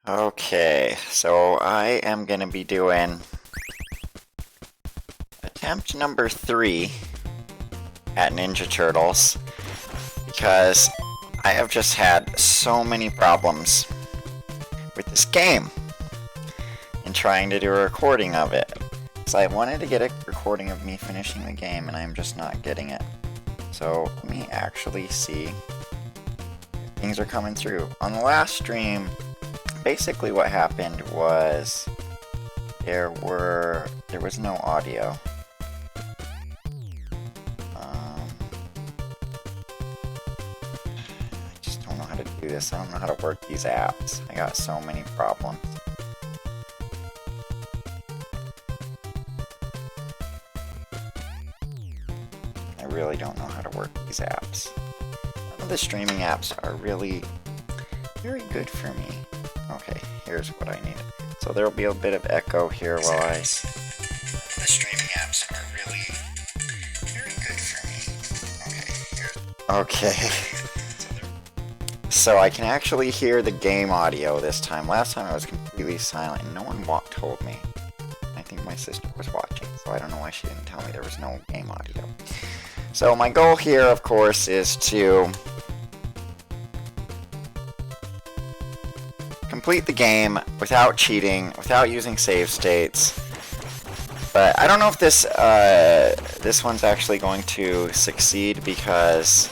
Okay, so I am going to be doing attempt number 3 at Ninja Turtles because I have just had so many problems with this game in trying to do a recording of it. So I wanted to get a recording of me finishing the game and I'm just not getting it. So let me actually see if things are coming through. On the last stream, basically what happened was there was no audio. I just don't know how to do this. I don't know how to work these apps. I got so many problems. I really don't know how to work these apps. None of the streaming apps are really very good for me. Okay, here's what I need. So there will be a bit of echo here while I... The streaming apps are really very good for me. Okay. So I can actually hear the game audio this time. Last time I was completely silent and no one told me. I think my sister was watching, so I don't know why she didn't tell me there was no game audio. So my goal here, of course, is to complete the game without cheating, without using save states. But I don't know if this one's actually going to succeed because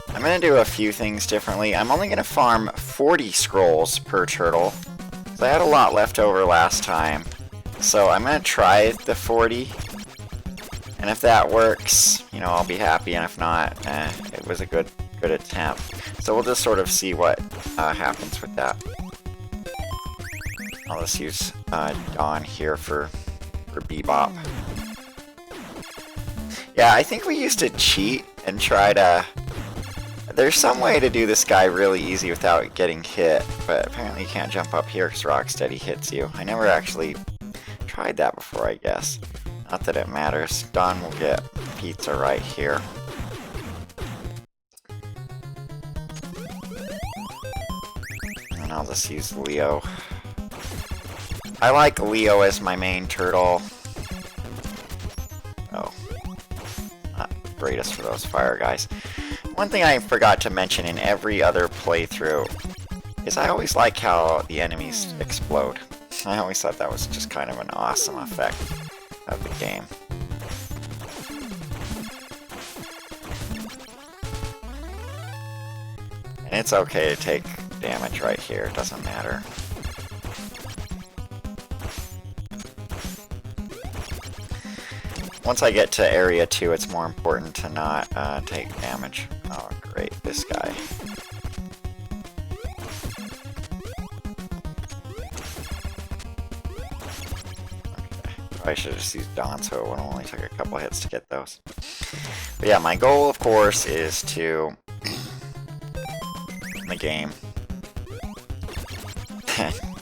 I'm going to do a few things differently. I'm only going to farm 40 scrolls per turtle. So I had a lot left over last time. So I'm going to try the 40. And if that works, you know, I'll be happy. And if not, it was a good attempt. So we'll just sort of see what happens with that. I'll just use Dawn here for Bebop. Yeah, I think we used to cheat and try to... There's some way to do this guy really easy without getting hit, but apparently you can't jump up here because Rocksteady hits you. I never actually tried that before, I guess. Not that it matters. Dawn will get pizza right here. And I'll just use Leo. I like Leo as my main turtle. Oh. Not greatest for those fire guys. One thing I forgot to mention in every other playthrough is I always like how the enemies explode. I always thought that was just kind of an awesome effect of the game. And it's okay to take damage right here, it doesn't matter. Once I get to area 2, it's more important to not take damage. Oh, great, this guy. Okay, I should have just used Dawn, so it only took a couple hits to get those. But yeah, my goal, of course, is to, in the game,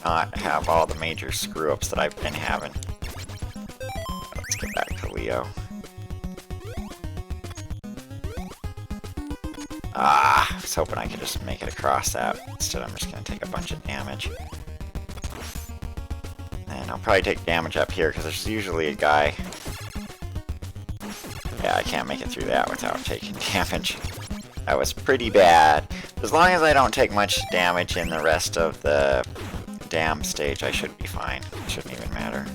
not have all the major screw-ups that I've been having. Let's get back to Leo. Ah, I was hoping I could just make it across that. Instead, I'm just going to take a bunch of damage. And I'll probably take damage up here, because there's usually a guy. Yeah, I can't make it through that without taking damage. That was pretty bad. As long as I don't take much damage in the rest of the dam stage, I should be fine. It shouldn't even matter.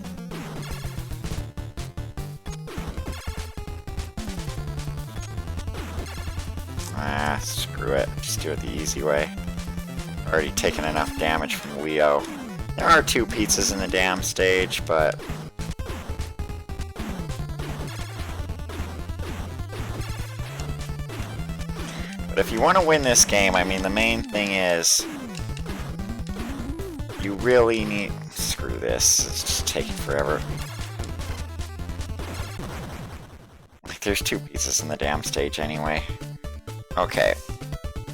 Ah, screw it. Just do it the easy way. Already taken enough damage from Leo. There are 2 pizzas in the dam stage, but... But if you want to win this game, I mean, the main thing is... You really need... Screw this. It's just taking forever. Like, there's 2 pizzas in the dam stage anyway. Okay,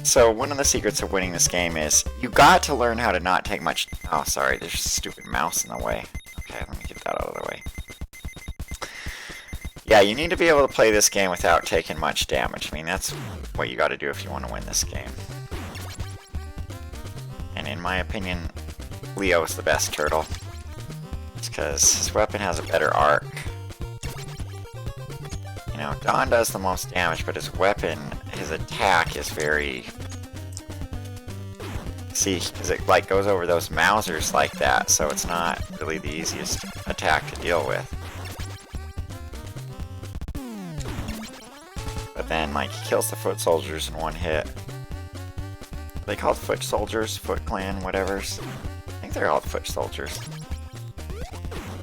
so one of the secrets of winning this game is you got to learn how to not take much... Oh, sorry, there's a stupid mouse in the way. Okay, let me get that out of the way. Yeah, you need to be able to play this game without taking much damage. I mean, that's what you got to do if you want to win this game. And in my opinion, Leo's the best turtle. It's because his weapon has a better arc. You know, Dawn does the most damage, but his weapon, his attack is very... See, because it like goes over those Mausers like that, so it's not really the easiest attack to deal with. But then, like, he kills the foot soldiers in one hit. Are they called foot soldiers? Foot clan, whatevers? I think they're called foot soldiers.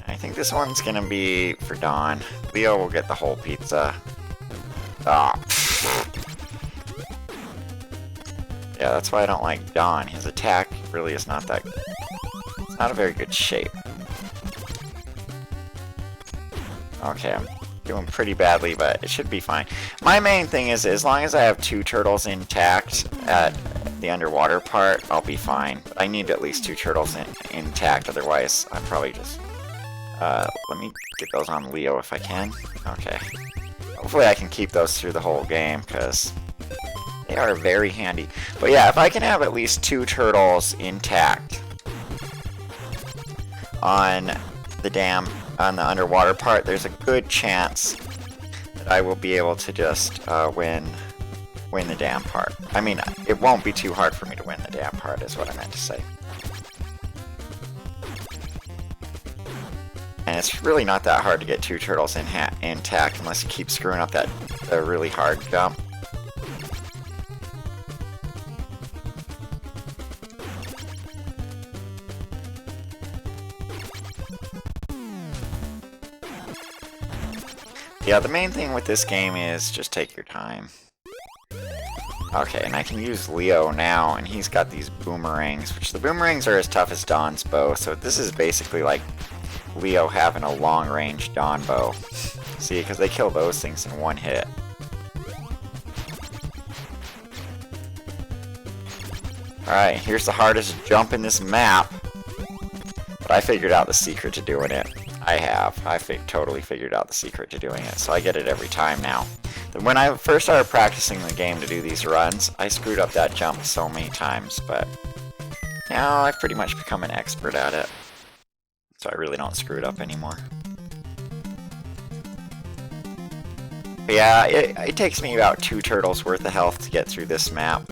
I think this one's gonna be for Dawn. Leo will get the whole pizza. Ah. Yeah, that's why I don't like Dawn. His attack really is not that... It's not a very good shape. Okay, I'm doing pretty badly, but it should be fine. My main thing is, as long as I have 2 turtles intact at the underwater part, I'll be fine. But I need at least 2 turtles intact, otherwise I'm probably just... let me get those on Leo if I can. Okay. Hopefully I can keep those through the whole game, because they are very handy. But yeah, if I can have at least 2 turtles intact on the underwater part, there's a good chance that I will be able to just win the dam part. I mean, it won't be too hard for me to win the dam part, is what I meant to say. And it's really not that hard to get 2 turtles intact unless you keep screwing up that really hard jump. Yeah, the main thing with this game is just take your time. Okay, and I can use Leo now, and he's got these boomerangs, which the boomerangs are as tough as Dawn's bow, so this is basically like Leo having a long-range Dawn bow. See, because they kill those things in one hit. Alright, here's the hardest jump in this map. But I figured out the secret to doing it. I have. I totally figured out the secret to doing it, so I get it every time now. When I first started practicing the game to do these runs, I screwed up that jump so many times, but now I've pretty much become an expert at it. So I really don't screw it up anymore. But yeah, it takes me about 2 turtles worth of health to get through this map.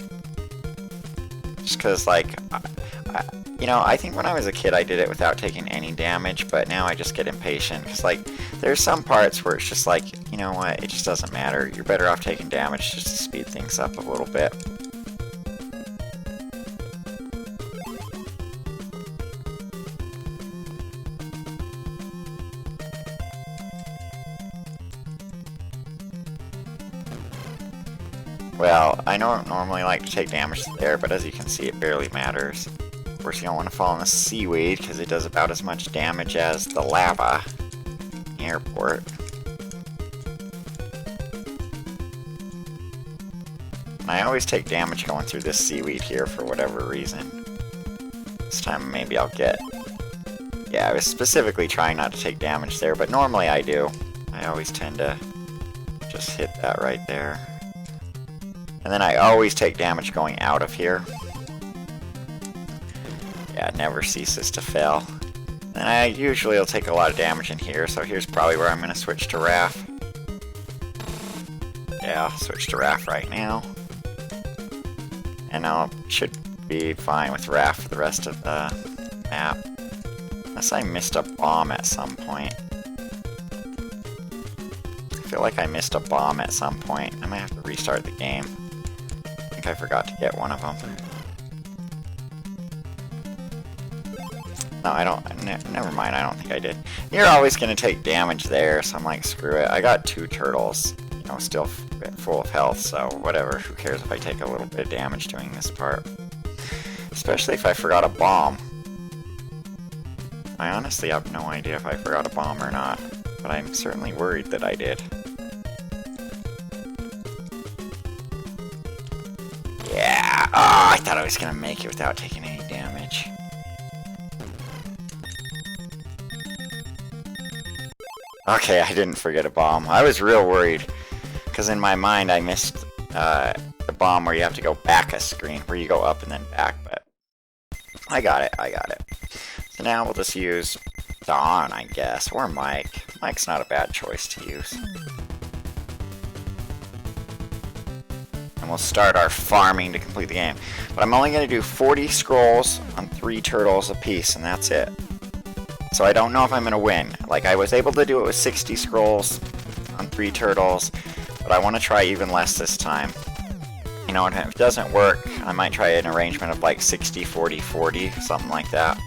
Just because, like, you know, I think when I was a kid I did it without taking any damage, but now I just get impatient. Because, like, there's some parts where it's just like, you know what, it just doesn't matter. You're better off taking damage just to speed things up a little bit. Well, I don't normally like to take damage there, but as you can see, it barely matters. Of course, you don't want to fall in the seaweed, because it does about as much damage as the lava in the airport. And I always take damage going through this seaweed here for whatever reason. This time maybe I'll get... Yeah, I was specifically trying not to take damage there, but normally I do. I always tend to just hit that right there. And then I always take damage going out of here. Yeah, it never ceases to fail. And I usually will take a lot of damage in here, so here's probably where I'm going to switch to Raph. Yeah, I'll switch to Raph right now. And I should be fine with Raph for the rest of the map. Unless I missed a bomb at some point. I feel like I missed a bomb at some point. I might have to restart the game. I think I forgot to get one of them. No, I don't. Never mind, I don't think I did. You're always going to take damage there, so I'm like, screw it. I got 2 turtles, you know, still full of health, so whatever. Who cares if I take a little bit of damage doing this part? Especially if I forgot a bomb. I honestly have no idea if I forgot a bomb or not, but I'm certainly worried that I did. Yeah! Oh, I thought I was going to make it without taking any damage. Okay, I didn't forget a bomb. I was real worried, because in my mind I missed the bomb where you have to go back a screen, where you go up and then back, but I got it, I got it. So now we'll just use Dawn, I guess, or Mike. Mike's not a bad choice to use. And we'll start our farming to complete the game. But I'm only going to do 40 scrolls on 3 turtles apiece, and that's it. So I don't know if I'm going to win. Like, I was able to do it with 60 scrolls on 3 turtles, but I want to try even less this time. You know, if it doesn't work, I might try an arrangement of like 60, 40, 40, something like that.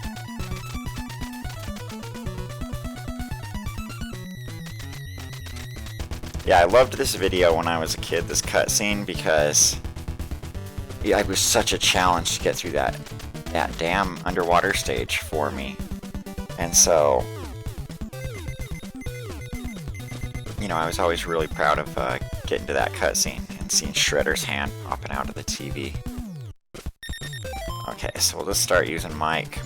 Yeah, I loved this video when I was a kid, this cutscene, because yeah, it was such a challenge to get through that damn underwater stage for me. And so, you know, I was always really proud of getting to that cutscene and seeing Shredder's hand popping out of the TV. Okay, so we'll just start using Mike.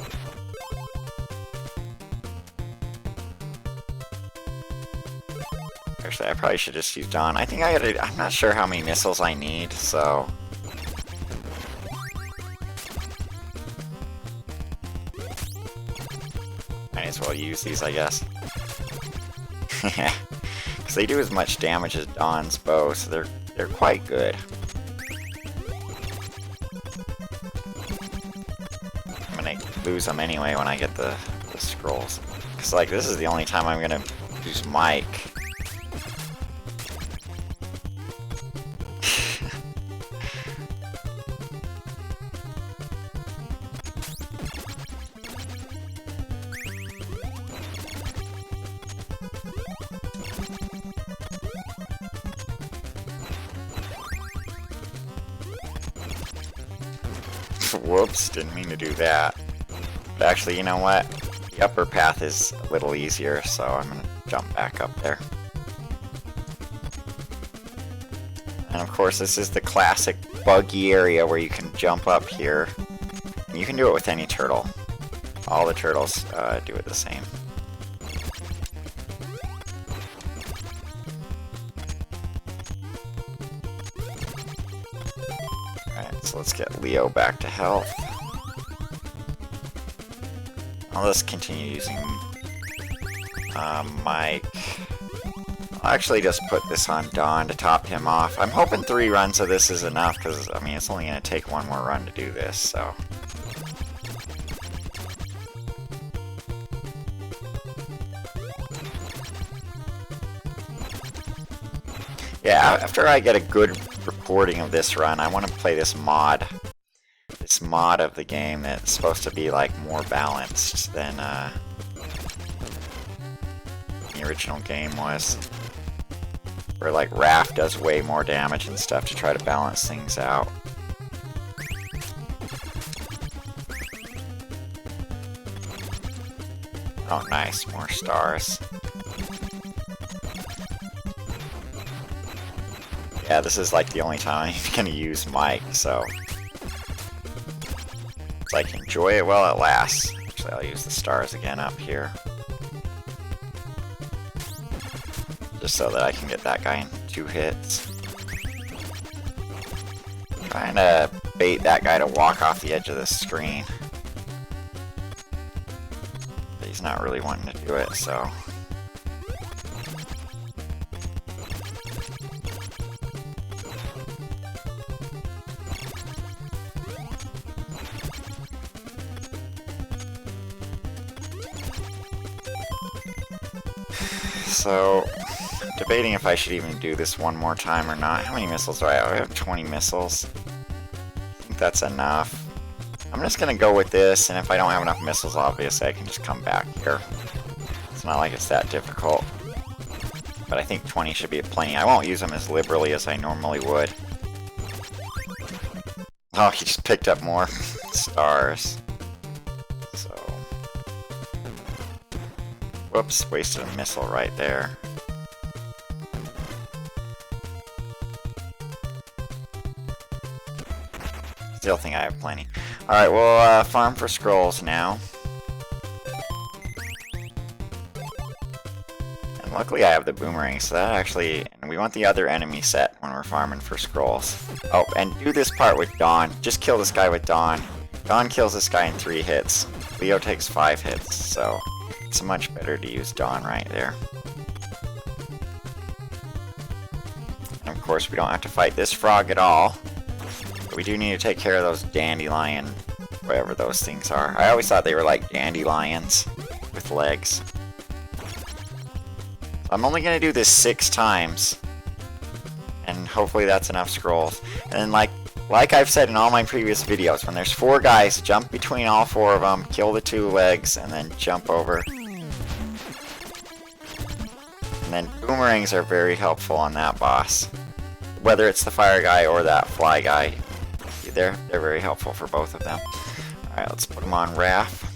Actually, I probably should just use Dawn. I think I'm not sure how many missiles I need, so... might as well use these, I guess. Because they do as much damage as Dawn's bow, so they're quite good. I'm gonna lose them anyway when I get the scrolls. Because, like, this is the only time I'm gonna use Mike. Whoops, didn't mean to do that. But actually, you know what? The upper path is a little easier, so I'm gonna jump back up there. And of course, this is the classic buggy area where you can jump up here. And you can do it with any turtle. All the turtles do it the same. So let's get Leo back to health. I'll just continue using Mike. I'll actually just put this on Dawn to top him off. I'm hoping 3 runs of this is enough, because, I mean, it's only going to take 1 more run to do this, so... yeah, after I get a good recording of this run, I want to play this mod. This mod of the game that's supposed to be like more balanced than the original game was. Where like Raph does way more damage and stuff to try to balance things out. Oh nice, more stars. Yeah, this is like the only time I'm gonna use Mike, so... it's like, enjoy it while it lasts. Actually, I'll use the stars again up here. Just so that I can get that guy in 2 hits. Trying to bait that guy to walk off the edge of the screen. But he's not really wanting to do it, so... so, debating if I should even do this one more time or not. How many missiles do I have? I have 20 missiles. I think that's enough. I'm just gonna go with this, and if I don't have enough missiles, obviously I can just come back here. It's not like it's that difficult. But I think 20 should be plenty. I won't use them as liberally as I normally would. Oh, he just picked up more stars. So... whoops, wasted a missile right there. Still think I have plenty. Alright, we'll farm for scrolls now. And luckily I have the boomerang, so that actually... and we want the other enemy set when we're farming for scrolls. Oh, and do this part with Dawn. Just kill this guy with Dawn. Dawn kills this guy in 3 hits. Leo takes 5 hits, so it's much better to use Dawn right there. And of course, we don't have to fight this frog at all. But we do need to take care of those dandelion, whatever those things are. I always thought they were like dandelions with legs. I'm only going to do this 6 times. And hopefully that's enough scrolls. And then like I've said in all my previous videos, when there's 4 guys, jump between all 4 of them, kill the 2 legs, and then jump over. And then boomerangs are very helpful on that boss. Whether it's the fire guy or that fly guy, they're very helpful for both of them. Alright, let's put them on Raph.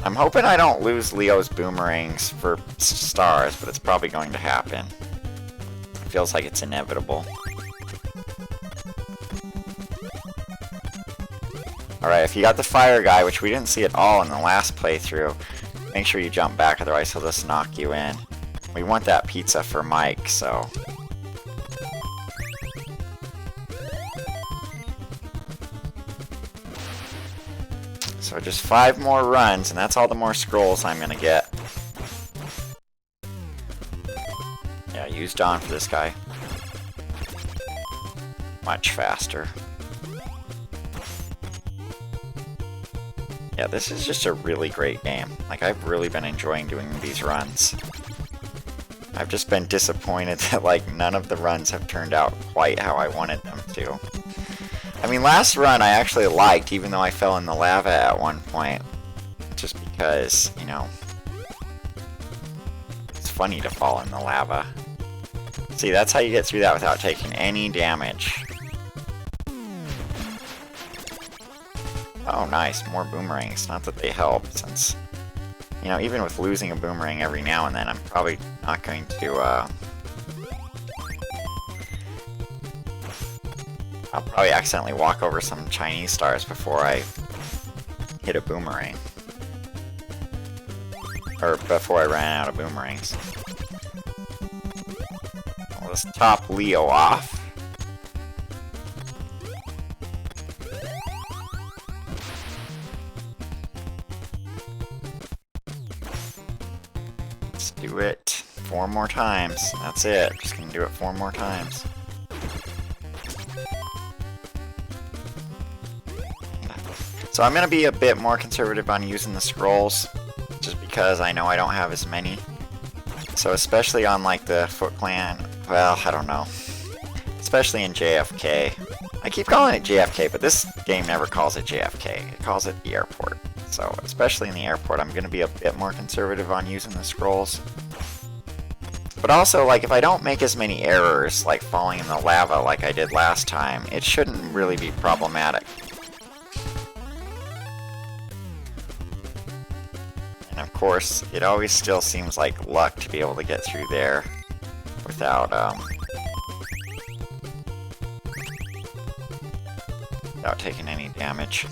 I'm hoping I don't lose Leo's boomerangs for stars, but it's probably going to happen. It feels like it's inevitable. Alright, if you got the fire guy, which we didn't see at all in the last playthrough, make sure you jump back, otherwise he'll just knock you in. We want that pizza for Mike, so... So just 5 more runs, and that's all the more scrolls I'm gonna get. Yeah, use Dawn for this guy. Much faster. Yeah, this is just a really great game. Like, I've really been enjoying doing these runs. I've just been disappointed that, like, none of the runs have turned out quite how I wanted them to. I mean, last run I actually liked, even though I fell in the lava at one point. Just because, you know, it's funny to fall in the lava. See, that's how you get through that without taking any damage. Oh, nice, more boomerangs. Not that they help, since, you know, even with losing a boomerang every now and then, I'm probably not going to, I'll probably accidentally walk over some Chinese stars before I hit a boomerang. Or before I ran out of boomerangs. Let's top Leo off. Let's do it 4 more times. That's it. Just gonna do it 4 more times. So I'm going to be a bit more conservative on using the scrolls, just because I know I don't have as many. So especially on like the Foot Clan, well, I don't know. Especially in JFK. I keep calling it JFK, but this game never calls it JFK. It calls it the airport. So especially in the airport, I'm going to be a bit more conservative on using the scrolls. But also, like, if I don't make as many errors, like falling in the lava like I did last time, it shouldn't really be problematic. And of course, it always still seems like luck to be able to get through there without taking any damage.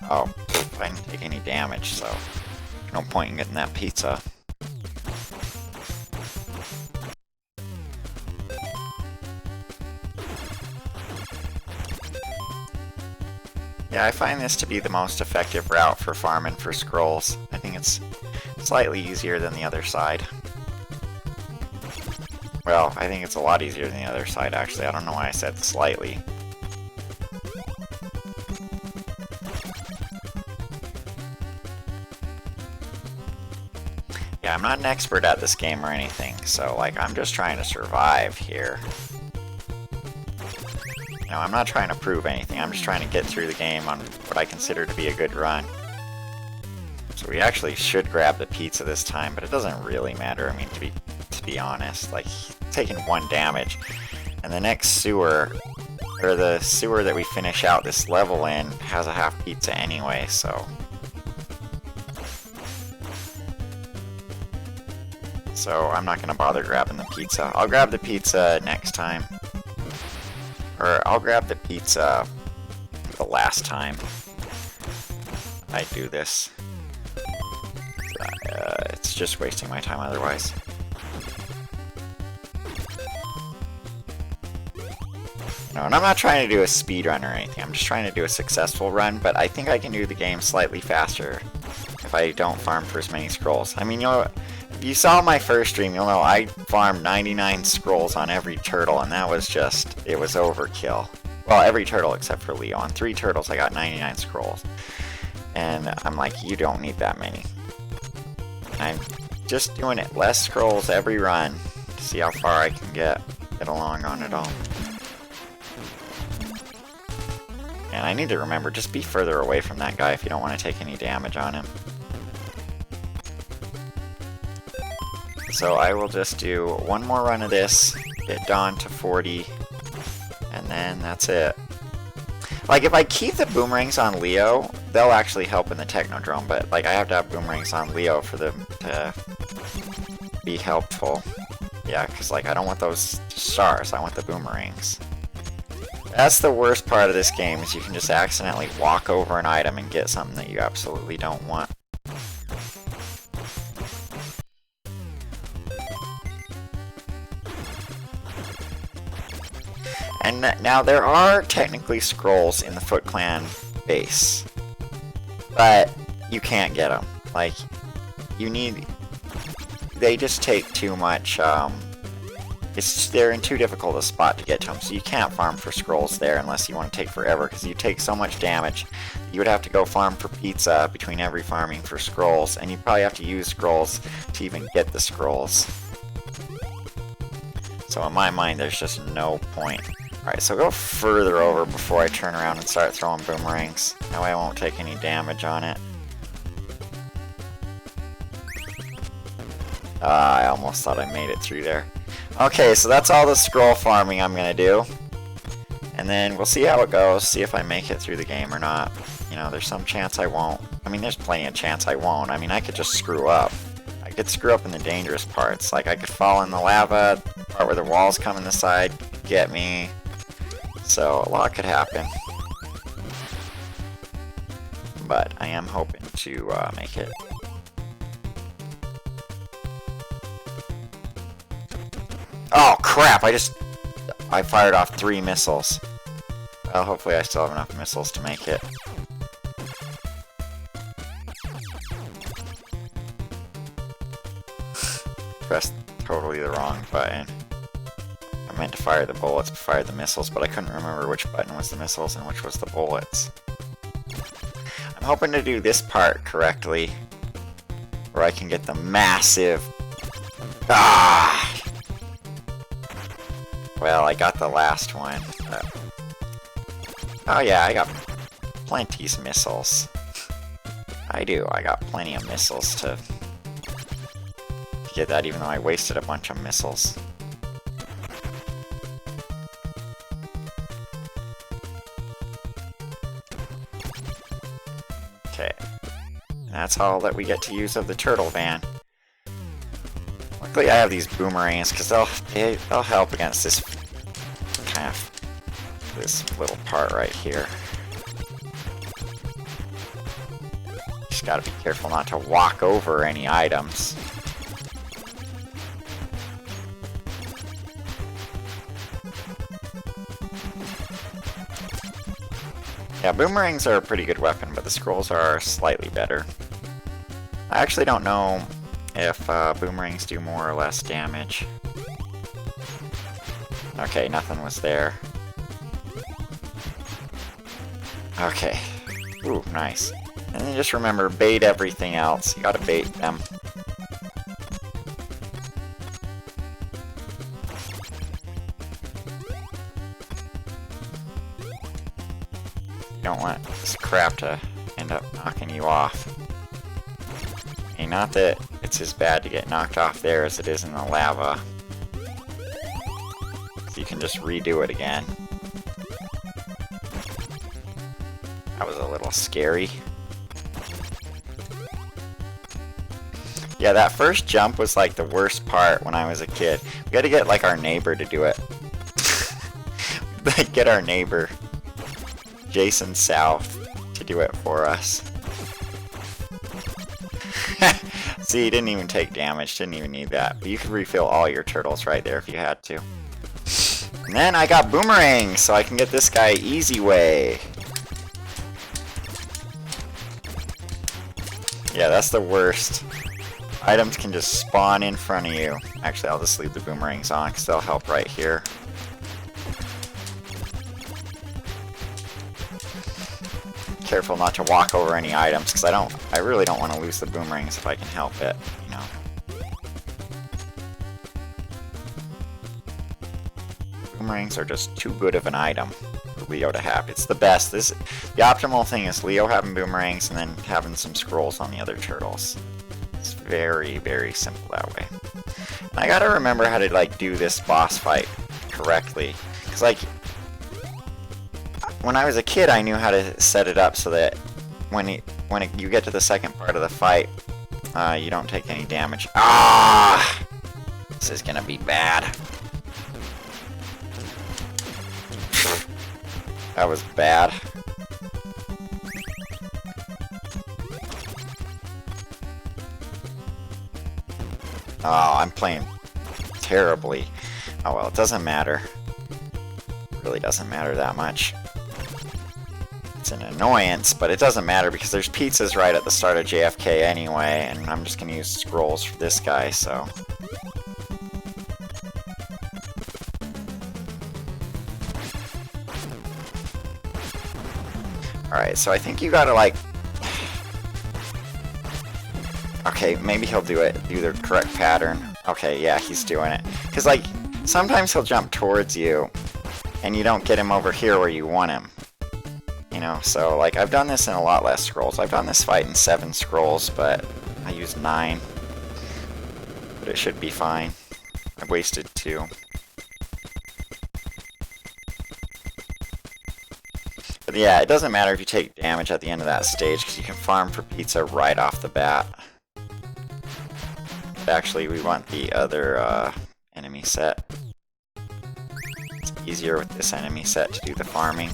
Oh, I didn't take any damage, so no point in getting that pizza. Yeah, I find this to be the most effective route for farming for scrolls. I think it's slightly easier than the other side. Well, I think it's a lot easier than the other side, actually. I don't know why I said slightly. Yeah, I'm not an expert at this game or anything, so, like, I'm just trying to survive here. You know, I'm not trying to prove anything, I'm just trying to get through the game on what I consider to be a good run. So we actually should grab the pizza this time, but it doesn't really matter, I mean, to be honest. Like, taking 1 damage. And the next sewer, or the sewer that we finish out this level in, has a half pizza anyway, so... So I'm not going to bother grabbing the pizza. I'll grab the pizza next time. Or I'll grab the pizza the last time I do this. It's just wasting my time otherwise. No, and I'm not trying to do a speed run or anything. I'm just trying to do a successful run, but I think I can do the game slightly faster if I don't farm for as many scrolls. I mean, you know, if you saw my first stream, you'll know I farmed 99 scrolls on every turtle, and that was just, it was overkill. Well, every turtle except for Leo. On 3 turtles, I got 99 scrolls. And I'm like, you don't need that many. I'm just doing it less scrolls every run to see how far I can get along on it all. And I need to remember, just be further away from that guy if you don't want to take any damage on him. So I will just do one more run of this, get Dawn to 40, and then that's it. Like, if I keep the boomerangs on Leo, they'll actually help in the Technodrome, but like I have to have boomerangs on Leo for them to be helpful. Yeah, because like I don't want those stars, I want the boomerangs. That's the worst part of this game, is you can just accidentally walk over an item and get something that you absolutely don't want. And now there are technically scrolls in the Foot Clan base, but you can't get them. Like, you need... They just take too much, they're in too difficult a spot to get to them, so you can't farm for scrolls there unless you want to take forever, because you take so much damage. You would have to go farm for pizza between every farming for scrolls, and you probably have to use scrolls to even get the scrolls. So in my mind, there's just no point. Alright, so go further over before I turn around and start throwing boomerangs. That way I won't take any damage on it. I almost thought I made it through there. Okay, so that's all the scroll farming I'm gonna do. And then we'll see how it goes, see if I make it through the game or not. You know, there's some chance I won't. I mean, there's plenty of chance I won't. I mean, I could just screw up. I could screw up in the dangerous parts. Like, I could fall in the lava, the part where the walls come in the side could get me. So, a lot could happen. But I am hoping to make it. Oh crap, I fired off 3 missiles. Well, hopefully I still have enough missiles to make it. Pressed totally the wrong button. I meant to fire the bullets, fire the missiles, but I couldn't remember which button was the missiles and which was the bullets. I'm hoping to do this part correctly, where I can get the massive... Ah! Well, I got the last one. Oh yeah, I got plenty of missiles. I do, I got plenty of missiles to get that, even though I wasted a bunch of missiles. Okay. And that's all that we get to use of the turtle van. Luckily I have these boomerangs, because they'll help against this kind of this little part right here. Just gotta be careful not to walk over any items. Yeah, boomerangs are a pretty good weapon, but the scrolls are slightly better. I actually don't know if boomerangs do more or less damage. Okay, nothing was there. Okay. Ooh, nice. And then just remember, bait everything else. You gotta bait them. You don't want this crap to end up knocking you off. I mean, not that it's as bad to get knocked off there as it is in the lava. So you can just redo it again. That was a little scary. Yeah, that first jump was like the worst part when I was a kid. We gotta get like our neighbor to do it. Get our neighbor, Jason South, to do it for us. See, he didn't even take damage, didn't even need that. But you could refill all your turtles right there if you had to. And then I got boomerangs, so I can get this guy easy way. Yeah, that's the worst. Items can just spawn in front of you. Actually, I'll just leave the boomerangs on because they'll help right here. Careful not to walk over any items because I really don't want to lose the boomerangs if I can help it, you know. Boomerangs are just too good of an item for Leo to have. It's the best. The optimal thing is Leo having boomerangs and then having some scrolls on the other turtles. It's very, very simple that way. And I gotta remember how to like do this boss fight correctly. Because like when I was a kid, I knew how to set it up so that when you get to the second part of the fight, you don't take any damage. Ah! This is gonna be bad. That was bad. Oh, I'm playing terribly. Oh well, it doesn't matter. It really doesn't matter that much. It's an annoyance, but it doesn't matter because there's pizzas right at the start of JFK anyway, and I'm just gonna use scrolls for this guy, so. Alright, so I think you gotta like... Okay, maybe he'll do the correct pattern. Okay, yeah, he's doing it. Because like, sometimes he'll jump towards you, and you don't get him over here where you want him. You know, so like I've done this in a lot less scrolls. I've done this fight in 7 scrolls, but I used 9. But it should be fine. I wasted 2. But yeah, it doesn't matter if you take damage at the end of that stage, because you can farm for pizza right off the bat. But actually, we want the other enemy set. It's easier with this enemy set to do the farming.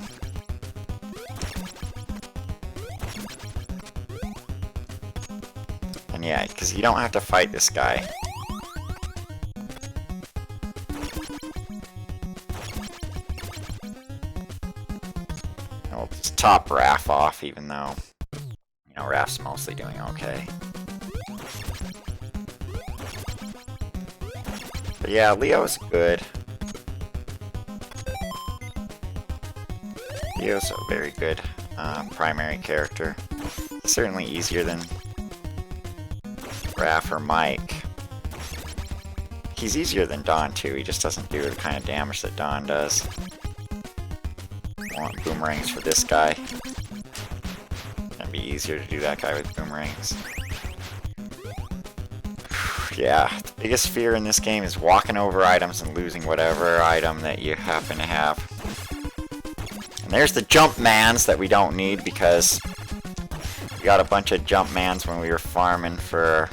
And yeah, because you don't have to fight this guy. And we'll just top Raph off, even though, you know, Raph's mostly doing okay. But yeah, Leo's good. Leo's a very good primary character. Certainly easier than Raph or Mike. He's easier than Don too, he just doesn't do the kind of damage that Don does. I want boomerangs for this guy. It'd be easier to do that guy with boomerangs. Yeah, the biggest fear in this game is walking over items and losing whatever item that you happen to have. And there's the jump mans that we don't need because we got a bunch of jump mans when we were farming for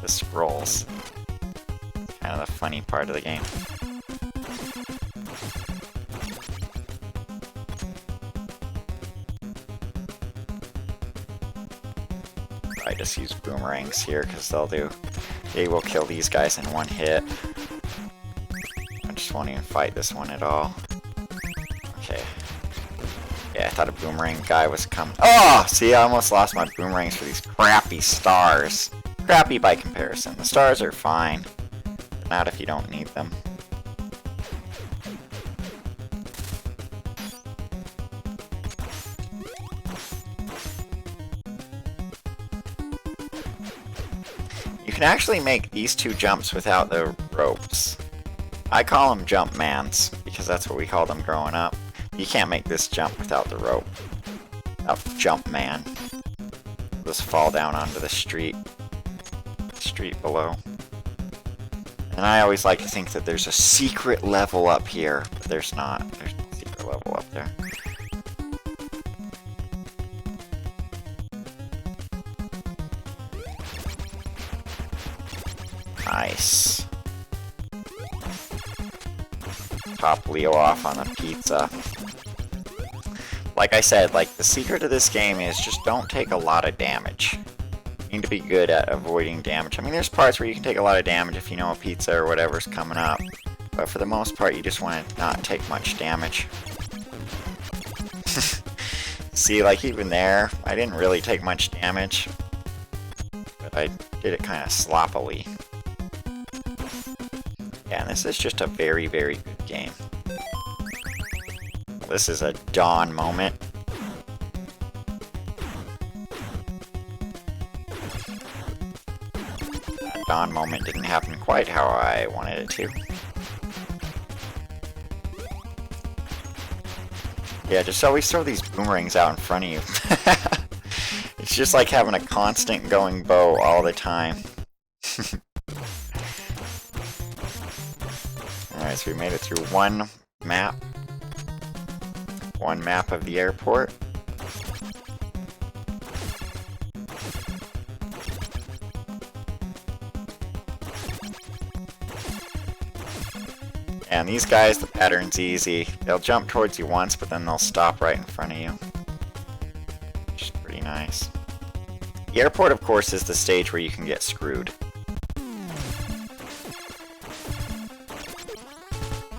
the scrolls. Kind of the funny part of the game. I just use boomerangs here because they will kill these guys in one hit. I just won't even fight this one at all. Okay. Yeah, I thought a boomerang guy was coming. Oh! See, I almost lost my boomerangs for these crappy stars. Crappy by comparison. The stars are fine, but not if you don't need them. You can actually make these 2 jumps without the ropes. I call them jump mans, because that's what we called them growing up. You can't make this jump without the rope. Without jump man. Just fall down onto the street below. And I always like to think that there's a secret level up here, but there's not. There's no secret level up there. Nice. Top Leo off on the pizza. Like I said, like the secret of this game is just don't take a lot of damage. You need to be good at avoiding damage. I mean, there's parts where you can take a lot of damage if you know a pizza or whatever's coming up. But for the most part, you just want to not take much damage. See, like even there, I didn't really take much damage. But I did it kind of sloppily. Yeah, and this is just a very, very good game. This is a dawn moment. That dawn moment didn't happen quite how I wanted it to. Yeah, just always throw these boomerangs out in front of you. It's just like having a constant going bow all the time. Alright, so we made it through one map. One map of the airport. And these guys, the pattern's easy. They'll jump towards you once, but then they'll stop right in front of you. Which is pretty nice. The airport, of course, is the stage where you can get screwed.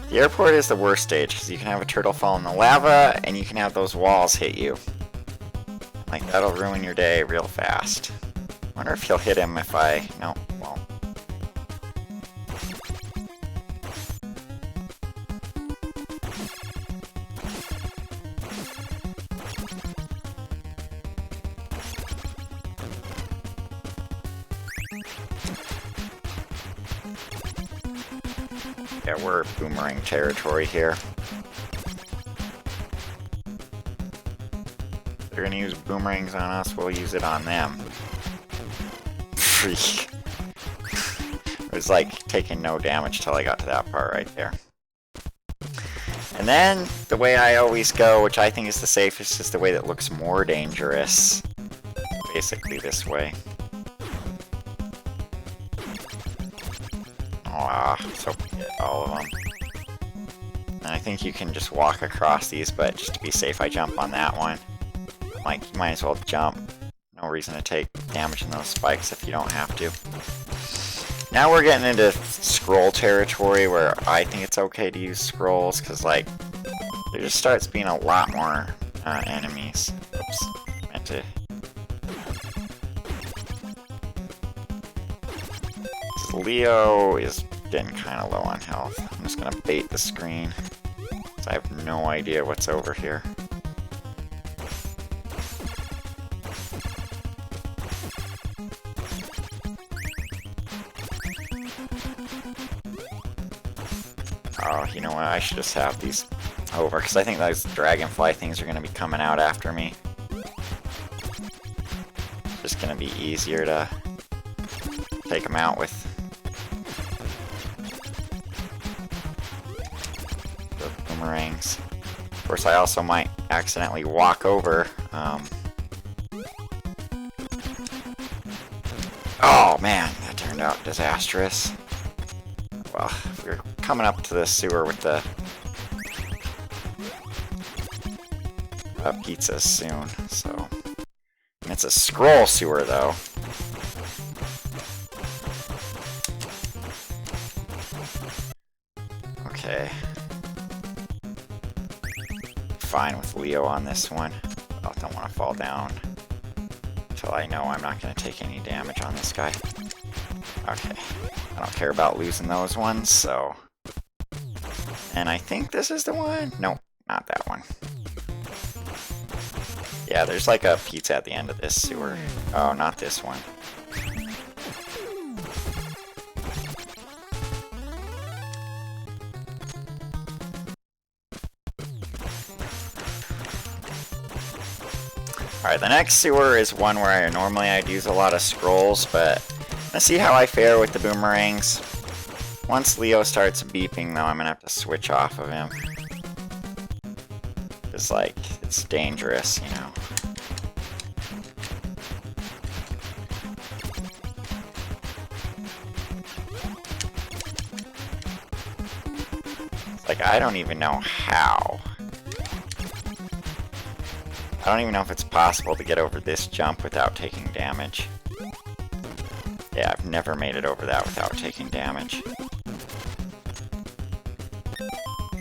The airport is the worst stage, because you can have a turtle fall in the lava, and you can have those walls hit you. Like, that'll ruin your day real fast. Wonder if he'll hit him if I... No, won't. Yeah, we're boomerang territory here. If they're gonna use boomerangs on us, we'll use it on them. Freak. It was like taking no damage till I got to that part right there. And then, the way I always go, which I think is the safest, is the way that looks more dangerous. Basically this way. Ah, so we get all of them. And I think you can just walk across these, but just to be safe, I jump on that one. Like, you might as well jump. No reason to take damage in those spikes if you don't have to. Now we're getting into scroll territory where I think it's okay to use scrolls, because, like, there just starts being a lot more enemies. Oops, meant to... Leo is getting kind of low on health. I'm just gonna bait the screen, because I have no idea what's over here. Oh, you know what? I should just have these over, because I think those dragonfly things are going to be coming out after me. It's just going to be easier to take them out with the boomerangs. Of course, I also might accidentally walk over. Oh man, that turned out disastrous. Well, we're coming up to the sewer with the pizzas soon, so... And it's a scroll sewer, though. Okay. Fine with Leo on this one. I don't want to fall down until I know I'm not going to take any damage on this guy. Okay. I don't care about losing those ones, so... And I think this is the one? Nope, not that one. Yeah, there's like a pizza at the end of this sewer. Oh, not this one. Alright, the next sewer is one where normally I'd use a lot of scrolls, but let's see how I fare with the boomerangs. Once Leo starts beeping, though, I'm gonna have to switch off of him. It's like, it's dangerous, you know. It's like, I don't even know how. I don't even know if it's possible to get over this jump without taking damage. Yeah, I've never made it over that without taking damage.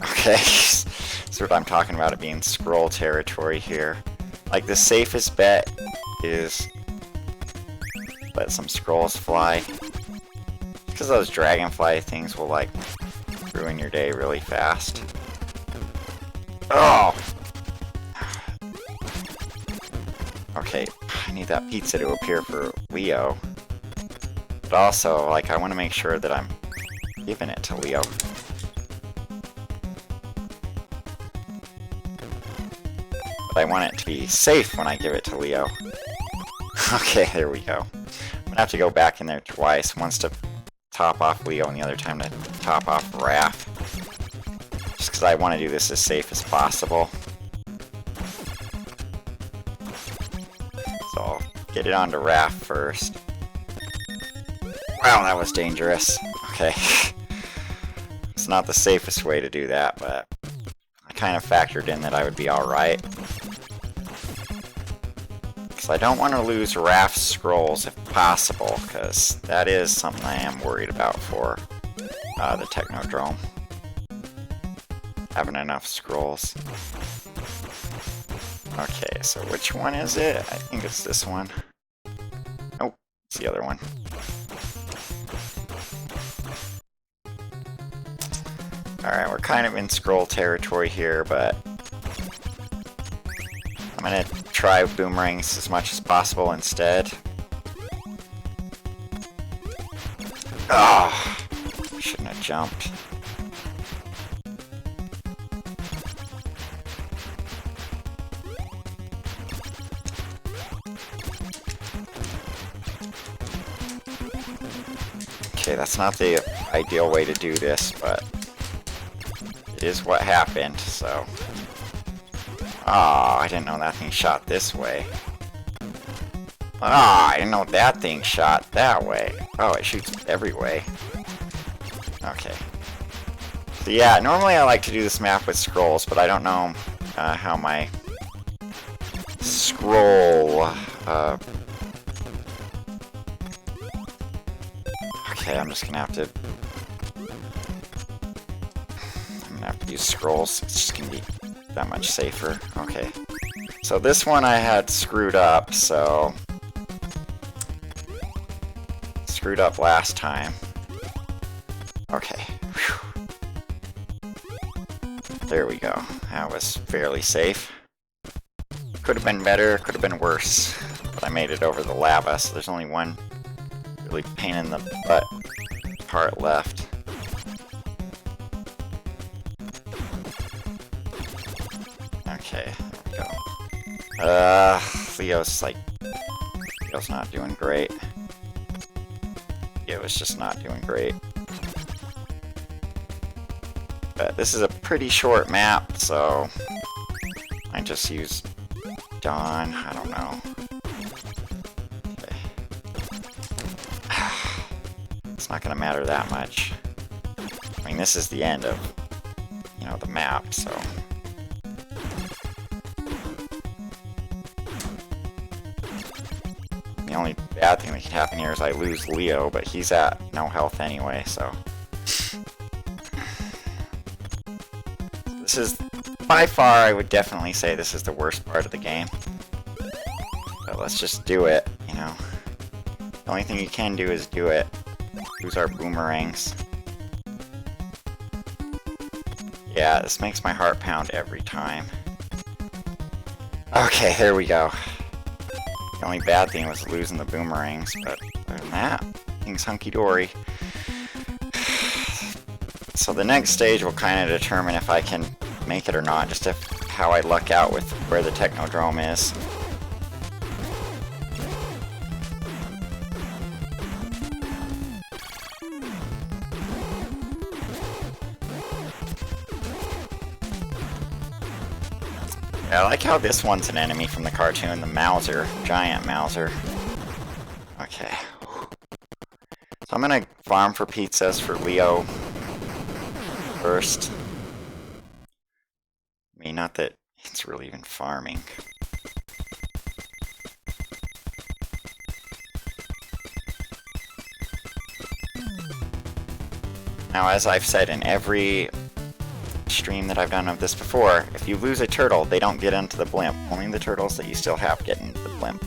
Okay, that's what I'm talking about, it being scroll territory here. Like, the safest bet is let some scrolls fly. Because those dragonfly things will, like, ruin your day really fast. Oh! Okay, I need that pizza to appear for Leo. But also, like, I want to make sure that I'm giving it to Leo. But I want it to be safe when I give it to Leo. Okay, there we go. I'm gonna have to go back in there twice. Once to top off Leo and the other time to top off Raph. Just because I want to do this as safe as possible. So I'll get it onto Raph first. Wow, that was dangerous. Okay. It's not the safest way to do that, but I kind of factored in that I would be alright. Because I don't want to lose Raph's scrolls if possible, because that is something I am worried about for the Technodrome. Having enough scrolls. Okay, so which one is it? I think it's this one. Nope, it's the other one. Alright, we're kind of in scroll territory here, but I'm gonna try boomerangs as much as possible instead. Oh, shouldn't have jumped. Okay, that's not the ideal way to do this, but it is what happened, so... Oh, I didn't know that thing shot this way. Oh, I didn't know that thing shot that way. Oh, it shoots every way. Okay. So yeah, normally I like to do this map with scrolls, but I don't know how my scroll... Okay, I'm just gonna have to... use scrolls. It's just gonna be that much safer. Okay. So this one I had screwed up, so... Screwed up last time. Okay. Whew. There we go. That was fairly safe. Could have been better, could have been worse. But I made it over the lava, so there's only one really pain in the butt part left. Okay, there we go. Leo's not doing great. It was just not doing great. But this is a pretty short map, so I just use Dawn. I don't know. Okay. It's not gonna matter that much. I mean, this is the end of, you know, the map, so. The only bad thing that could happen here is I lose Leo, but he's at no health anyway, so. This is, by far, I would definitely say this is the worst part of the game. But let's just do it, you know. The only thing you can do is do it. Use our boomerangs. Yeah, this makes my heart pound every time. Okay, there we go. The only bad thing was losing the boomerangs, but other than that, things hunky-dory. So the next stage will kind of determine if I can make it or not, just how I luck out with where the Technodrome is. Yeah, I like how this one's an enemy from the cartoon, the Mauser, giant Mauser. Okay. So I'm gonna farm for pizzas for Leo first. I mean, not that it's really even farming. Now, as I've said in every stream that I've done of this before, if you lose a turtle, they don't get into the blimp. Only the turtles that you still have get into the blimp.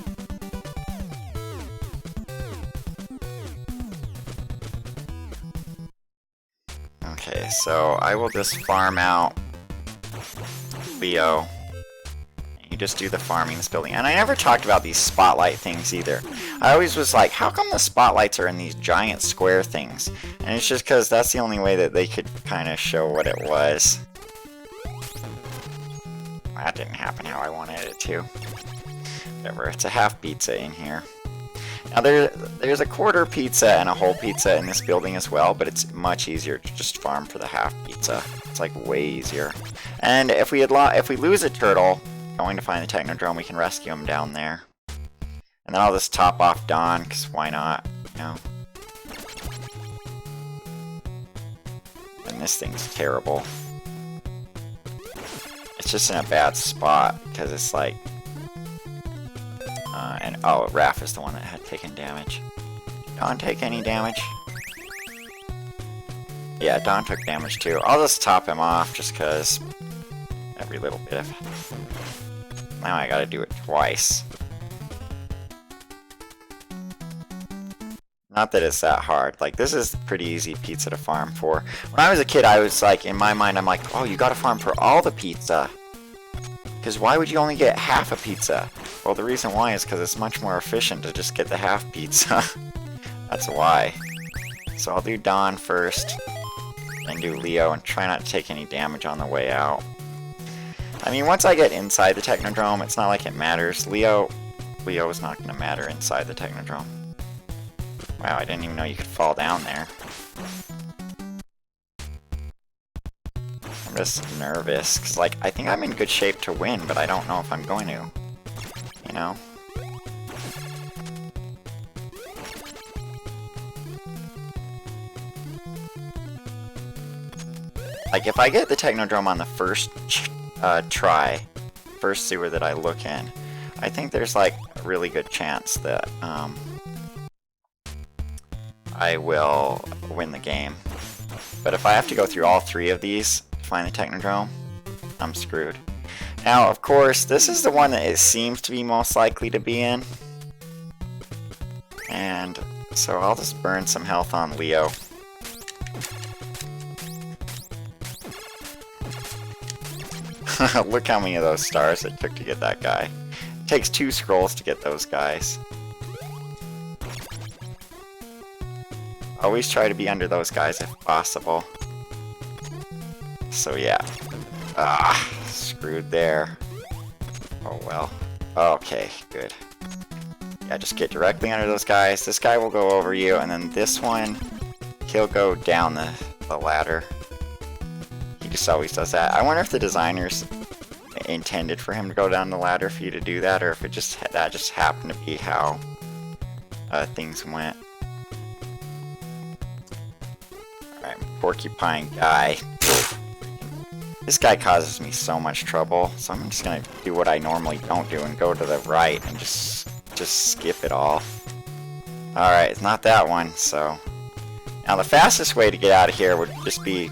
Okay, so I will just farm out Leo. You just do the farming in this building. And I never talked about these spotlight things either. I always was like, how come the spotlights are in these giant square things? And it's just because that's the only way that they could kind of show what it was. That didn't happen how I wanted it to. Whatever, it's a half pizza in here. Now there's a quarter pizza and a whole pizza in this building as well, but it's much easier to just farm for the half pizza. It's like way easier. And if we lose a turtle, going to find the Technodrome, we can rescue him down there. And then I'll just top off Don, because why not, you know? And this thing's terrible. It's just in a bad spot, because it's like... and oh, Raph is the one that had taken damage. Did Don take any damage? Yeah, Don took damage too. I'll just top him off, just because every little bit of... Now I gotta do it twice. Not that it's that hard. Like, this is pretty easy pizza to farm for. When I was a kid, I was like, in my mind, I'm like, oh, you gotta farm for all the pizza. Because why would you only get half a pizza? Well, the reason why is because it's much more efficient to just get the half pizza. That's why. So I'll do Don first, then do Leo, and try not to take any damage on the way out. I mean, once I get inside the Technodrome, it's not like it matters. Leo is not going to matter inside the Technodrome. Wow, I didn't even know you could fall down there. I'm just nervous, because, like, I think I'm in good shape to win, but I don't know if I'm going to. You know? Like, if I get the Technodrome on the first try, first sewer that I look in, I think there's, like, a really good chance that, I will win the game. But if I have to go through all three of these to find the Technodrome, I'm screwed. Now, of course, this is the one that it seems to be most likely to be in. And so I'll just burn some health on Leo. Look how many of those stars it took to get that guy. It takes 2 scrolls to get those guys. Always try to be under those guys if possible. So yeah. Ah, screwed there. Oh well. Okay, good. Yeah, just get directly under those guys. This guy will go over you, and then this one, he'll go down the ladder. He just always does that. I wonder if the designers intended for him to go down the ladder for you to do that, or if it that just happened to be how things went. Alright, porcupine guy. This guy causes me so much trouble, so I'm just gonna do what I normally don't do and go to the right and just skip it all. Alright, it's not that one, so... Now the fastest way to get out of here would just be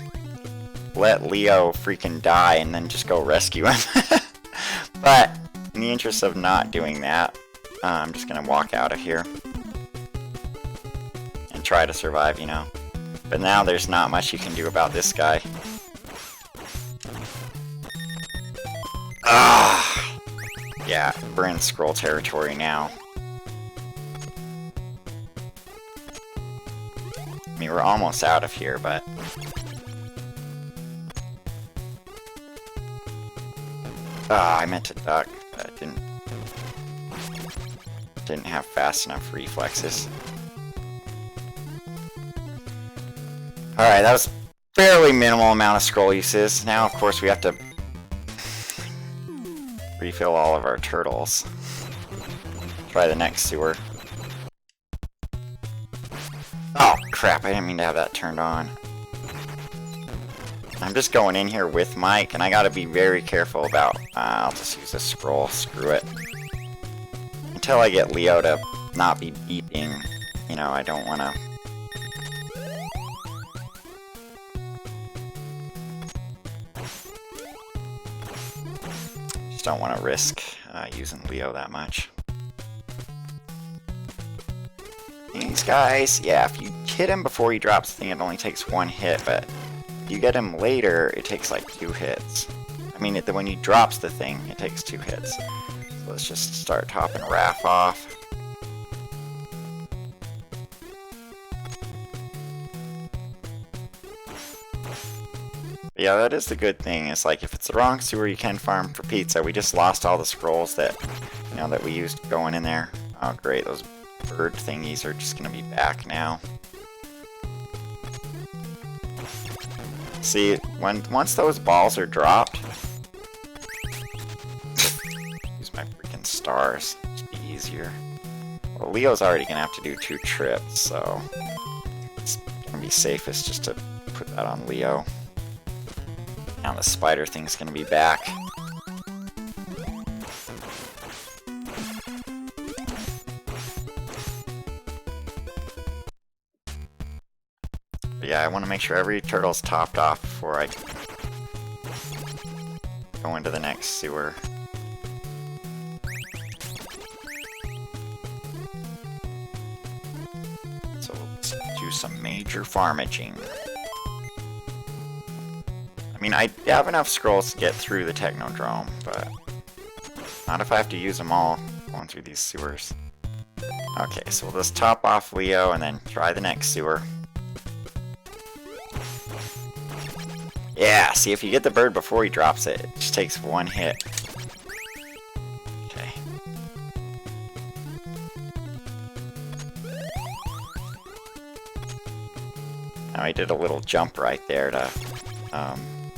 let Leo freaking die and then just go rescue him. But in the interest of not doing that, I'm just gonna walk out of here and try to survive, you know. But now there's not much you can do about this guy. Ah, yeah, we're in scroll territory now. I mean, we're almost out of here, but... Ah, I meant to duck, but I didn't have fast enough reflexes. Alright, that was fairly minimal amount of scroll uses. Now, of course, we have to refill all of our turtles. Try the next sewer. Oh, crap, I didn't mean to have that turned on. I'm just going in here with Mike, and I gotta be very careful about... I'll just use a scroll, screw it. Until I get Leo to not be beeping, you know, I don't wanna... don't want to risk using Leo that much. These guys, yeah, if you hit him before he drops the thing, it only takes 1 hit, but if you get him later, it takes like 2 hits. I mean, when he drops the thing, it takes 2 hits. So let's just start topping Raph off. But yeah, that is the good thing. It's like if it's the wrong sewer, you can farm for pizza. We just lost all the scrolls that, you know, that we used going in there. Oh great, those bird thingies are just gonna be back now. See, once those balls are dropped, use my freaking stars. It'd be easier. Well, Leo's already gonna have to do 2 trips, so it's gonna be safest just to put that on Leo. Now the spider thing's gonna be back. But yeah, I want to make sure every turtle's topped off before I go into the next sewer. So let's do some major farmaging. I mean, I have enough scrolls to get through the Technodrome, but not if I have to use them all going through these sewers. Okay, so we'll just top off Leo and then try the next sewer. Yeah, see, if you get the bird before he drops it, it just takes 1 hit. Okay. Now I did a little jump right there to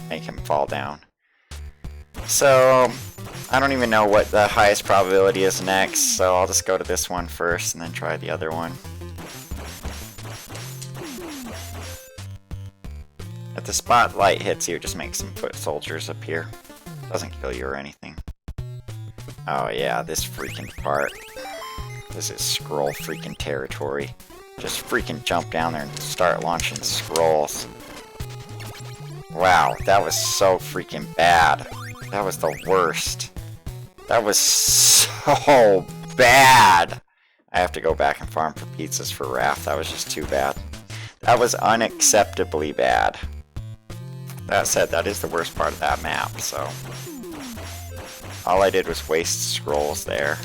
make him fall down. So, I don't even know what the highest probability is next, so I'll just go to this one first and then try the other one. If the spotlight hits you, it just makes some foot soldiers appear. Doesn't kill you or anything. Oh yeah, this freaking part. This is scroll freaking territory. Just freaking jump down there and start launching scrolls. Wow, that was so freaking bad. That was the worst. That was so bad. I have to go back and farm for pizzas for Raph. That was just too bad. That was unacceptably bad. That said, that is the worst part of that map, so... all I did was waste scrolls there.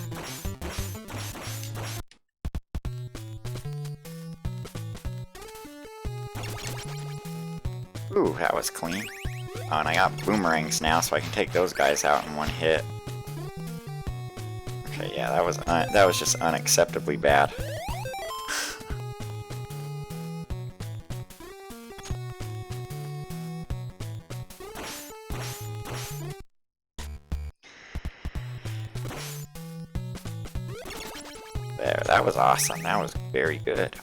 Ooh, that was clean. Oh, and I got boomerangs now, so I can take those guys out in 1 hit. Okay, yeah, that was just unacceptably bad. There, that was awesome. That was very good.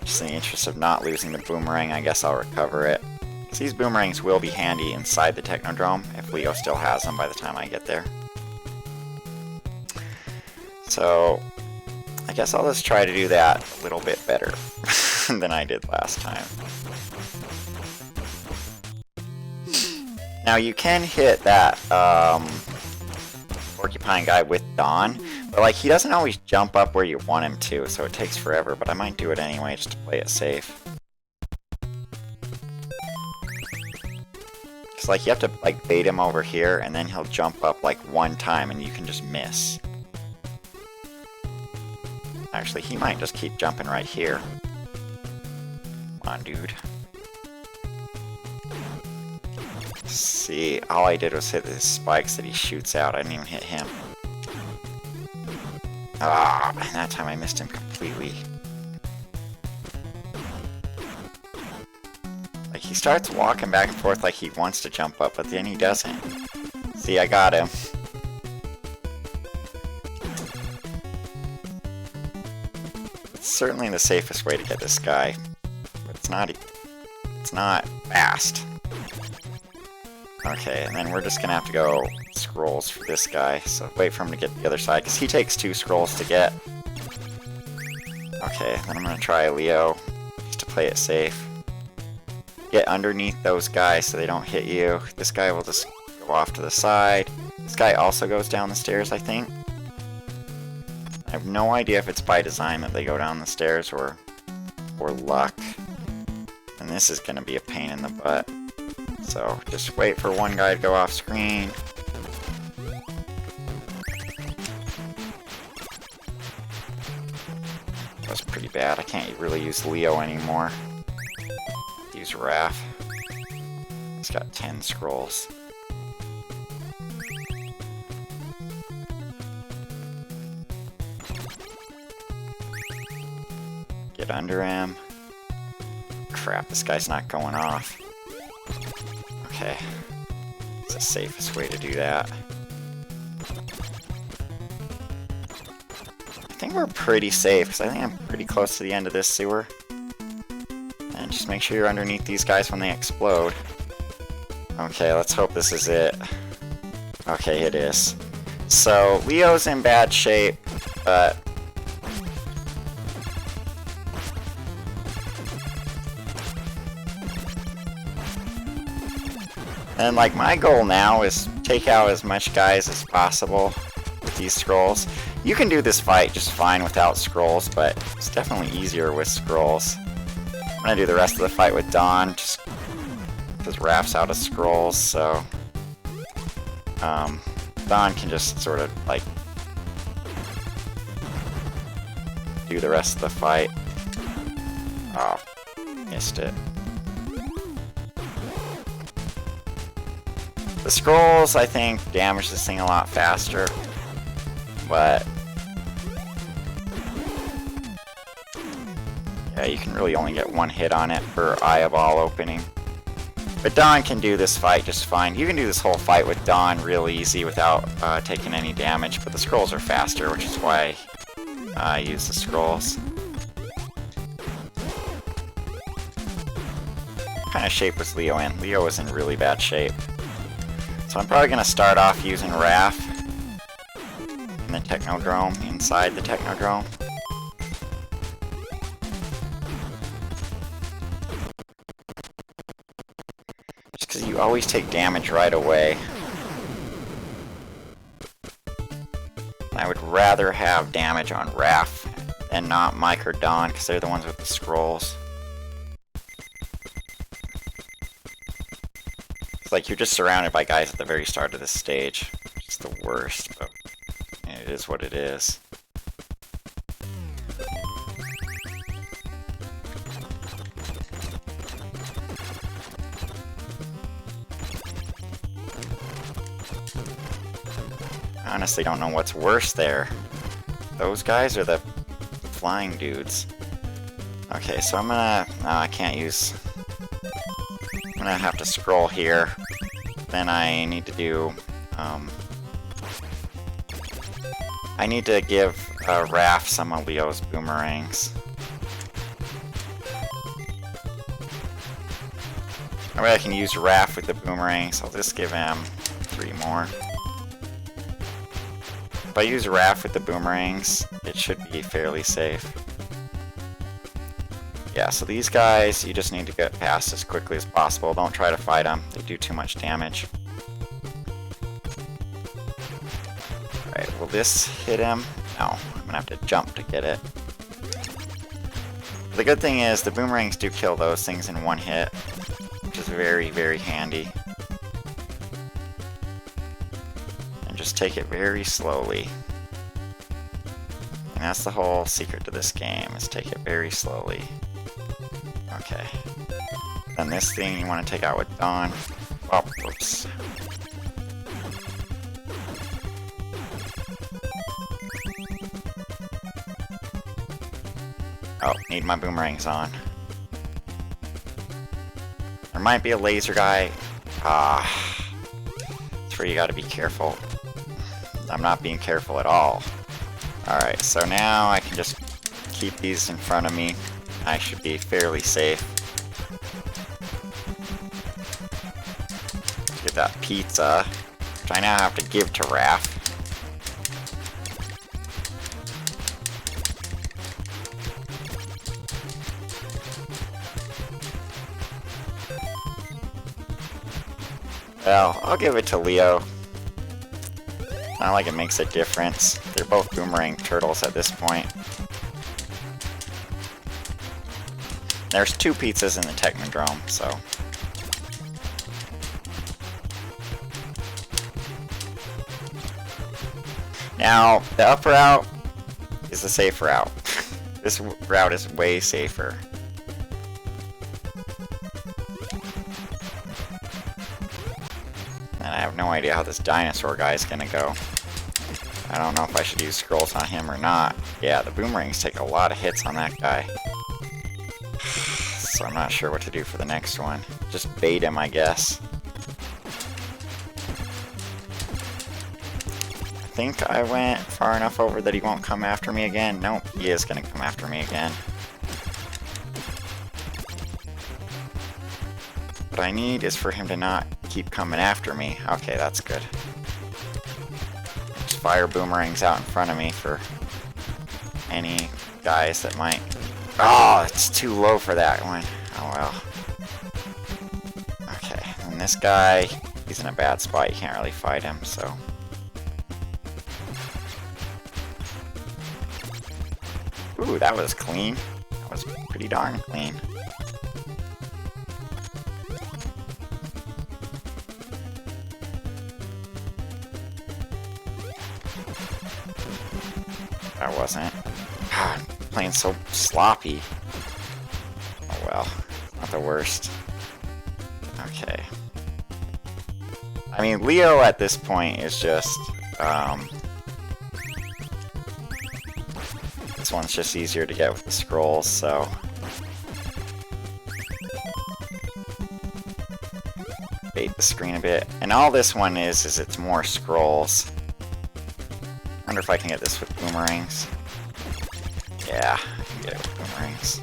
Just in the interest of not losing the boomerang, I guess I'll recover it. Because these boomerangs will be handy inside the Technodrome, if Leo still has them by the time I get there. So, I guess I'll just try to do that a little bit better than I did last time. Now you can hit that porcupine guy with Dawn, but like he doesn't always jump up where you want him to, so it takes forever, but I might do it anyway just to play it safe. Cause like you have to like bait him over here and then he'll jump up like 1 time and you can just miss. Actually, he might just keep jumping right here. Come on, dude. See, all I did was hit his spikes that he shoots out. I didn't even hit him. Ah, and that time I missed him completely. Like, he starts walking back and forth like he wants to jump up, but then he doesn't. See, I got him. It's certainly the safest way to get this guy, but it's not fast. Okay, and then we're just gonna have to go scrolls for this guy, so wait for him to get the other side, because he takes 2 scrolls to get. Okay, then I'm gonna try Leo, just to play it safe. Get underneath those guys so they don't hit you. This guy will just go go off to the side. This guy also goes down the stairs, I think. I have no idea if it's by design that they go down the stairs or luck. And this is going to be a pain in the butt. So just wait for one guy to go off screen. That's pretty bad. I can't really use Leo anymore. Use Raph. He's got 10 scrolls. Get under him. Crap, this guy's not going off. Okay. It's the safest way to do that. I think we're pretty safe, because I think I'm pretty close to the end of this sewer. And just make sure you're underneath these guys when they explode. Okay, let's hope this is it. Okay, it is. So, Leo's in bad shape, but... And, like, my goal now is take out as much guys as possible with these scrolls. You can do this fight just fine without scrolls, but it's definitely easier with scrolls. I'm gonna do the rest of the fight with Dawn, just because Raph's out of scrolls, so... Dawn can just sort of, like... do the rest of the fight. Oh, missed it. The scrolls, I think, damage this thing a lot faster, but... yeah, you can really only get one hit on it per eyeball opening. But Dawn can do this fight just fine. You can do this whole fight with Dawn real easy without taking any damage, but the scrolls are faster, which is why I use the scrolls. What kind of shape was Leo in? Leo was in really bad shape. So I'm probably going to start off using Raph in the Technodrome, inside the Technodrome. Just because you always take damage right away. I would rather have damage on Raph and not Mike or Dawn, because they're the ones with the scrolls. Like, you're just surrounded by guys at the very start of this stage. It's the worst, but it is what it is. I honestly don't know what's worse there. Those guys or the flying dudes? Okay, so I'm gonna... no, I can't use... I'm gonna have to scroll here. Then I need to do... I need to give Raph some of Leo's boomerangs. I mean, I can use Raph with the boomerangs. I'll just give him 3 more. If I use Raph with the boomerangs, it should be fairly safe. Yeah, so these guys, you just need to get past as quickly as possible. Don't try to fight them. They do too much damage. Alright, will this hit him? No, I'm gonna have to jump to get it. The good thing is, the boomerangs do kill those things in one hit, which is very, very handy. And just take it very slowly. And that's the whole secret to this game, is take it very slowly. Okay. Then this thing you want to take out with Dawn. Oh, whoops. Oh, need my boomerangs on. There might be a laser guy. Ah. That's where you gotta be careful. I'm not being careful at all. Alright, so now I can just keep these in front of me. I should be fairly safe. Get that pizza, which I now have to give to Raph. Well, I'll give it to Leo. Not like it makes a difference. They're both boomerang turtles at this point. There's 2 pizzas in the Technodrome, so... Now, the up route is the safe route. This route is way safer. And I have no idea how this dinosaur guy is gonna go. I don't know if I should use scrolls on him or not. Yeah, the boomerangs take a lot of hits on that guy. So I'm not sure what to do for the next one. Just bait him, I guess. I think I went far enough over that he won't come after me again. Nope, he is gonna come after me again. What I need is for him to not keep coming after me. Okay, that's good. Just fire boomerangs out in front of me for any guys that might... Oh, it's too low for that one. Oh well. Okay, and this guy, he's in a bad spot. You can't really fight him, so... Ooh, that was clean. That was pretty darn clean. That wasn't. God, playing so sloppy. Oh well, not the worst. Okay. I mean, Leo at this point is just, this one's just easier to get with the scrolls, so... Bait the screen a bit. And all this one is it's more scrolls. Wonder if I can get this with boomerangs. Yeah, I can get it with boomerangs.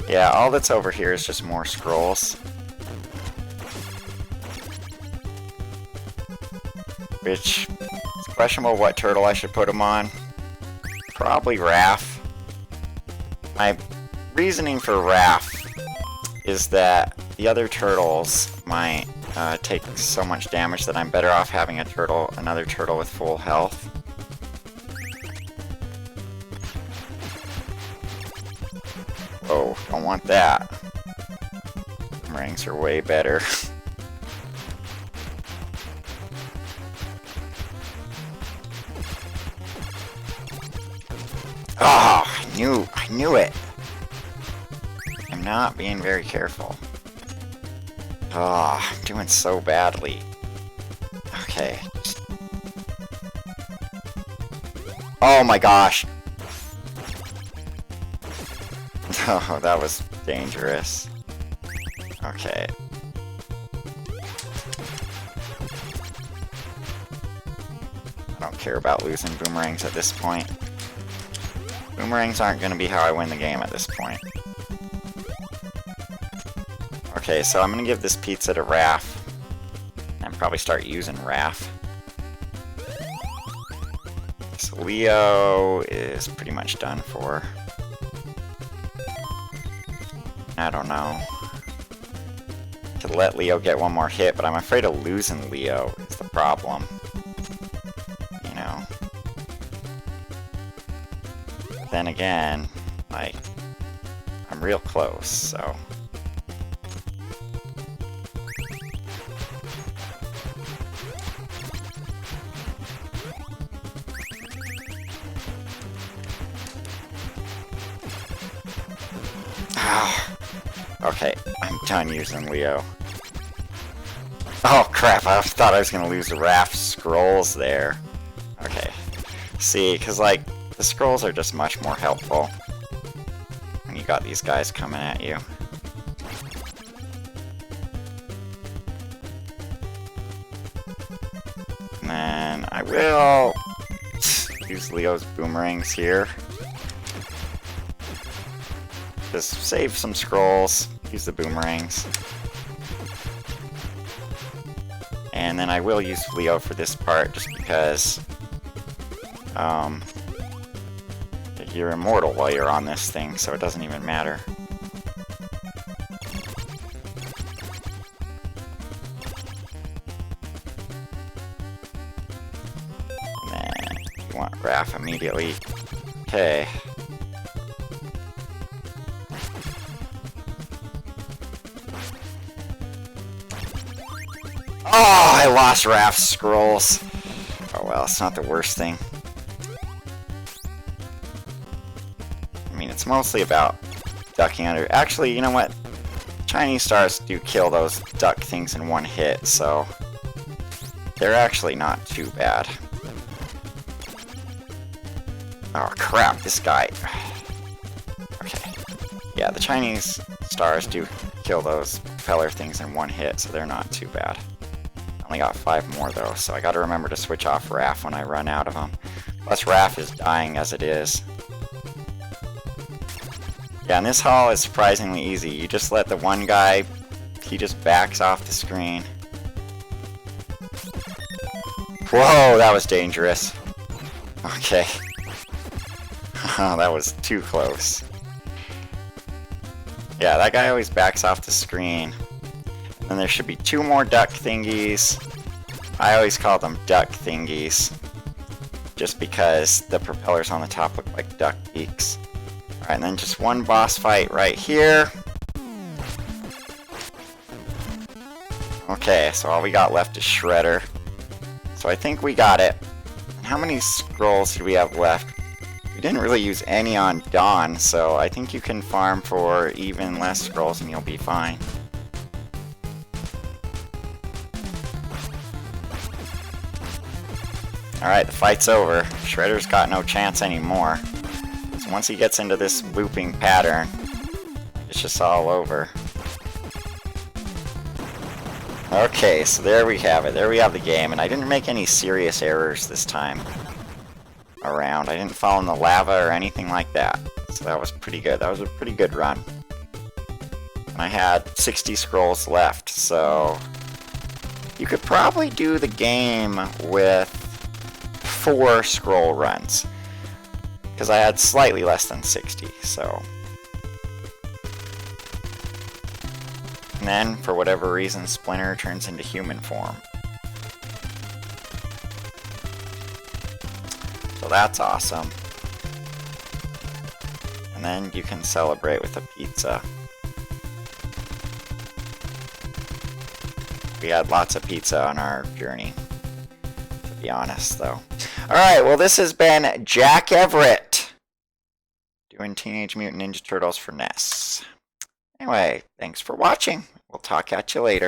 Yeah, all that's over here is just more scrolls. Which... questionable what turtle I should put him on. Probably Raph. My reasoning for Raph is that the other turtles might take so much damage that I'm better off having another turtle with full health. Oh, don't want that. Rings are way better. Oh, I knew it. I'm not being very careful. Oh, I'm doing so badly. Okay. Oh my gosh. Oh, that was dangerous. Okay. I don't care about losing boomerangs at this point. Boomerangs aren't going to be how I win the game at this point. Okay, so I'm going to give this pizza to Raph. And probably start using Raph. So Leo is pretty much done for. I don't know. Could let Leo get one more hit, but I'm afraid of losing Leo is the problem. You know. But then again, like, I'm real close, so... Okay, I'm done using Leo. Oh crap, I thought I was gonna lose the Raph scrolls there. Okay. See, because like, the scrolls are just much more helpful when you got these guys coming at you. And then I will use Leo's boomerangs here. Just save some scrolls, use the boomerangs. And then I will use Leo for this part just because you're immortal while you're on this thing, so it doesn't even matter. want Raph immediately. Okay. Oh, I lost Raph's scrolls. Oh well, it's not the worst thing. I mean, it's mostly about ducking under. Actually, you know what? Chinese stars do kill those duck things in one hit, so they're actually not too bad. Oh crap, this guy. Okay. Yeah, the Chinese stars do kill those propeller things in one hit, so they're not too bad. Only got 5 more though, so I gotta remember to switch off Raph when I run out of them. Plus Raph is dying as it is. Yeah, and this hall is surprisingly easy. You just let the one guy, he just backs off the screen. Whoa, that was dangerous. Okay. Oh, that was too close. Yeah, that guy always backs off the screen. And there should be 2 more duck thingies. I always call them duck thingies, just because the propellers on the top look like duck beaks. Alright, and then just 1 boss fight right here. Okay, so all we got left is Shredder. So I think we got it. How many scrolls did we have left? We didn't really use any on Dawn, so I think you can farm for even less scrolls and you'll be fine. Alright, the fight's over. Shredder's got no chance anymore. So once he gets into this looping pattern, it's just all over. Okay, so there we have it. There we have the game, and I didn't make any serious errors this time around. I didn't fall in the lava or anything like that. So that was pretty good. That was a pretty good run. And I had 60 scrolls left, so you could probably do the game with 4 scroll runs, because I had slightly less than 60, so. And then, for whatever reason, Splinter turns into human form. So that's awesome. And then you can celebrate with a pizza. We had lots of pizza on our journey, to be honest, though. Alright, well this has been Jack Everett doing Teenage Mutant Ninja Turtles for NES. Anyway, thanks for watching. We'll talk at you later.